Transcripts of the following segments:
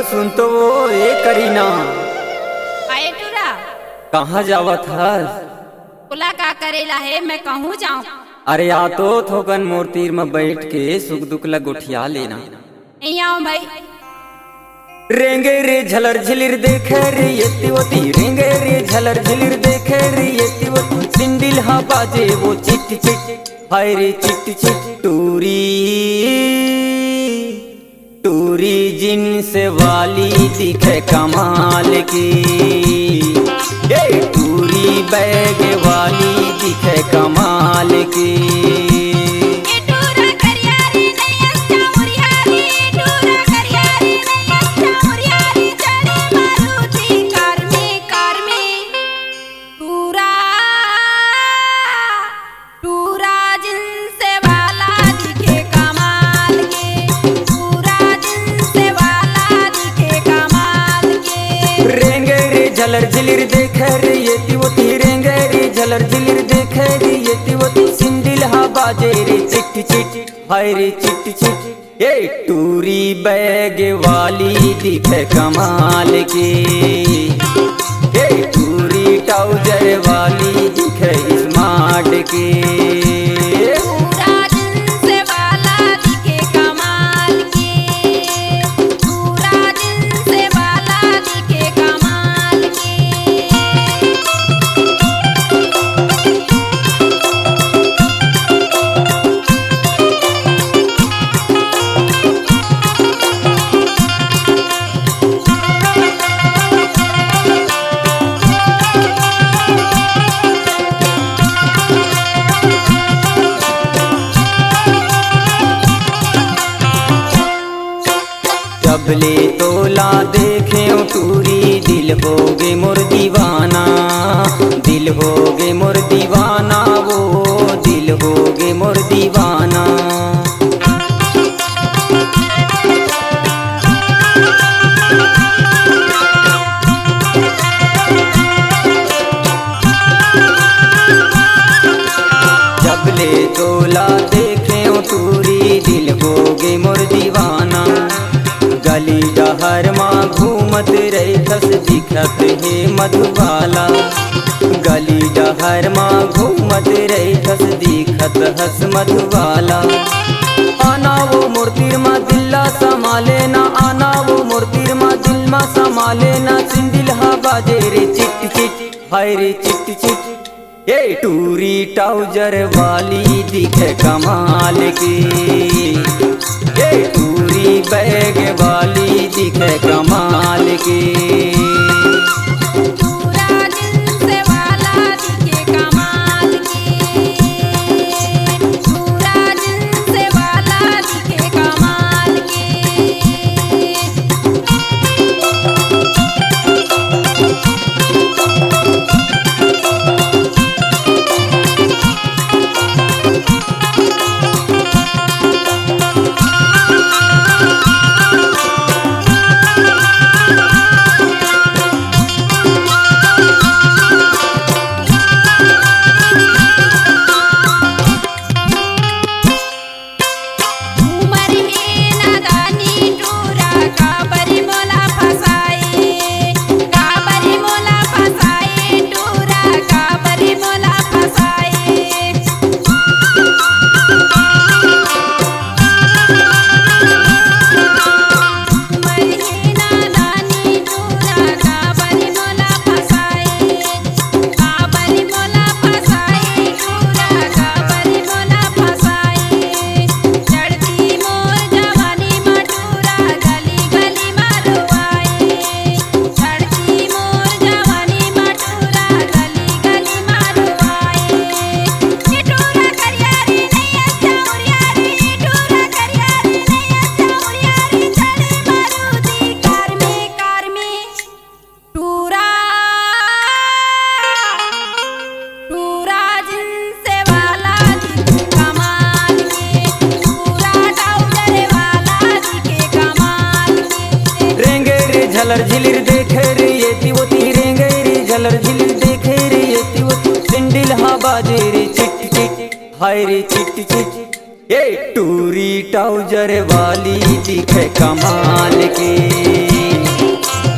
सुन तो वो ए करीना आए टूरा कहाँ जावत हस? पुला का करेला है मैं कहूँ जाऊँ। अरे आ तो थोकन मूर्ति में बैठ के सुख दुख ला गुठिया लेना। नहीं आऊँ भाई। रेंगे रे झलर झिलिर देखे रे येती वोती, रेंगे रे झलर झिलिर देखे रे येती वोती, सिंडिल हा बाजे वो चिट चिट, हाय रे चिट चिट। टूरी टूरी जिन्स वाली दिखे कमाल की, ये टूरी बैग वाली दिखे कमाल की। झलर झिलिर देखे रे येती वोती, रेंगे रे झलर झिलिर देखे रे येती वोती, सिंडिल हा बाजे रे चिट चिट, हाय रे चिट चिट। ये टूरी बैग वाली दिखे कमाल की, ये टूरी ट्राउजर वाली दिखे स्मार्ट की। जबले तोला देखे टूरी, दिल होगे मोर दीवाना, दिल होगे मोर दीवाना, वो दिल होगे मोर दीवाना। जबले तोला देखे टूरी, दिल होगे मोर दीवाना। गली डहर माँ घूमत रही थस दिखत है मधुबाला, गली डहर माँ घूमत रही थस दिखत हस मधुबाला। आना वो मूर्तिर माँ दिल्ला संभाले ना, आना वो मूर्तिर माँ दिल माँ संभाले ना, सिंडिल हा बाजे रे चिट चिट, हाय रे चिट चिट। ये टूरी ट्राउजर वाली दिखे कमाल की, ये टूरी बैग वाली दिखे कमाल की। झलर झिलिर देखे रे येती वोती, रेंगे रे झलर झिलिर देखे रे येती वोती, सिंडिल हा बाजे रे चिट चिट, हाय रे चिट चिट। ये टूरी ट्राउजर वाली दिखे कमाल की,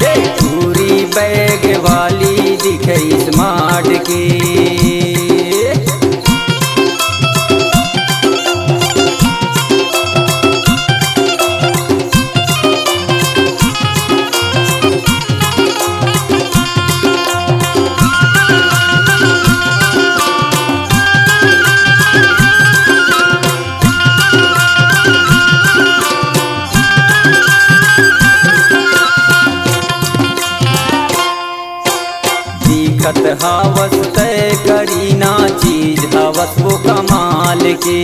ये टूरी बैग वाली दिखे स्मार्ट की। दिखत हवस तय करी ना चीज हवस वो कमाल की,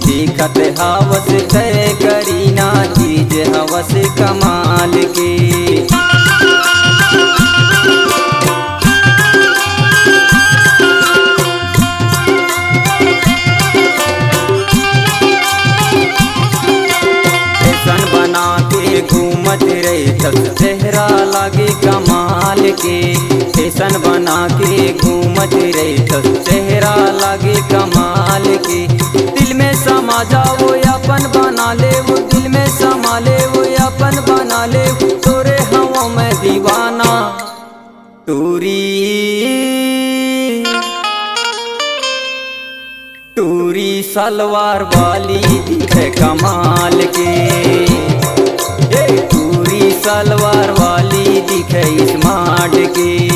दिखत हवस तय करी ना चीज हवस कमाल की। फैशन बना के घूमत रहे तब चेहरा लागे कमाल के, फैशन बना के घूमत रहे तब चेहरा लागे कमाल के। दिल में समा जाओ अपन बना ले वो, दिल में समा ले वो अपन बना ले वो, तोरे हवा में दीवाना। टूरी सलवार वाली दिखे कमाल के, ये टूरी सलवार वाली दिखे स्मार्ट की।